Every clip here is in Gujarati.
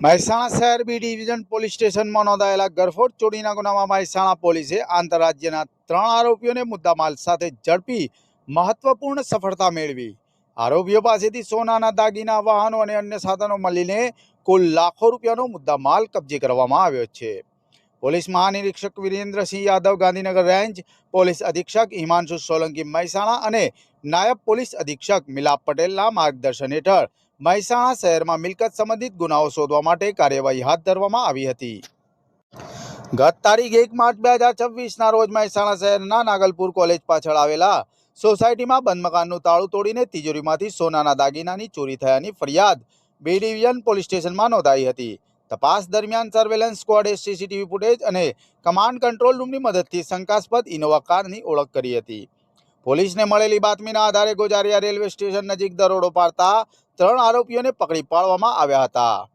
મહેસાણા શહેર બી ડિવિઝન પોલીસ સ્ટેશનમાં નોંધાયેલા ગરફોડ ચોરીના ગુનામાં મહેસાણા પોલીસે આંતરરાજ્યના 3 આરોપીઓને મુદ્દામાલ સાથે ઝડપી મહત્વપૂર્ણ સફળતા મેળવી। આરોપીઓ પાસેથી સોનાના દાગીના, વાહનો અને અન્ય સાધનો મળીને કુલ લાખો રૂપિયાનો મુદ્દામાલ કબજે કરવામાં આવ્યો છે। પોલીસ મહાનિરીક્ષક વીરેન્દ્રસિંહ યાદવ ગાંધીનગર રેન્જ, પોલીસ અધિક્ષક હિમાંશુ સોલંકી મહેસાણા અને નાયબ પોલીસ અધિક્ષક મિલાપ પટેલના માર્ગદર્શન હેઠળ મહેસાણા શહેરમાં મિલકત સંબંધિત ગુનાઓ શોધવા માટે કાર્યવાહી હાથ ધરવામાં આવી હતી। ગત તારીખ 1 માર્ચ 2026ના રોજ મહેસાણા શહેરના નાગલપુર કોલેજ પાછળ આવેલા સોસાયટીમાં બંધ મકાનનું તાળું તોડીને તિજોરીમાંથી સોનાના દાગીનાની ચોરી થયાની ફરિયાદ બી ડિવિઝન પોલીસ સ્ટેશનમાં નોંધાઈ હતી। તપાસ દરમિયાન સર્વેલન્સ સ્ક્વોડે સીસીટીવી ફૂટેજ અને કમાન્ડ કંટ્રોલ રૂમની મદદથી શંકાસ્પદ ઇનોવા કારની ઓળખ કરી હતી। પોલીસને મળેલી બાતમીના આધારે ગોજારિયા રેલવે સ્ટેશન નજીક દરોડો પાડતા 3 આરોપીઓને પકડી પાડવામાં આવ્યા હતા।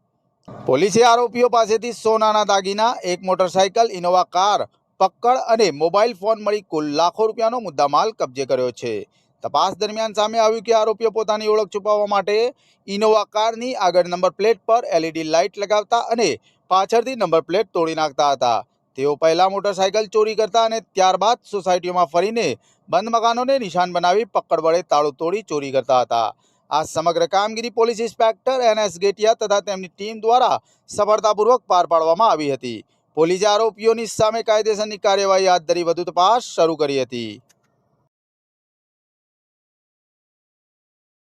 પોલીસે આરોપીઓ પાસેથી સોનાના દાગીના, એક મોટરસાઇકલ, ઇનોવા કાર, પક્કડ અને મોબાઈલ ફોન મળી કુલ લાખો રૂપિયાનો મુદ્દામાલ કબજે કર્યો છે। તપાસ દરમિયાન સામે આવ્યું કે આરોપીઓ પોતાની ઓળખ છુપાવવા માટે ઇનોવા કારની આગળ નંબર પ્લેટ પર એલઈડી લાઇટ લગાવતા અને પાછળથી નંબર પ્લેટ તોડી નાખતા હતા। તેઓ પહેલા મોટરસાઇકલ ચોરી કરતા અને ત્યારબાદ સોસાયટીઓમાં ફરીને બંધ મકાનોને નિશાન બનાવી પક્કડ વડે તાળું તોડી ચોરી કરતા હતા। આ સમગ્ર કામગીરી પોલીસ ઇન્સ્પેક્ટર NS ગેટિયા તથા તેમની ટીમ દ્વારા સફળતાપૂર્વક પાર પાડવામાં આવી હતી। પોલીસે આરોપીઓની સામે કાયદેસરની કાર્યવાહી હાથ ધરી વધુ તપાસ શરૂ કરી હતી।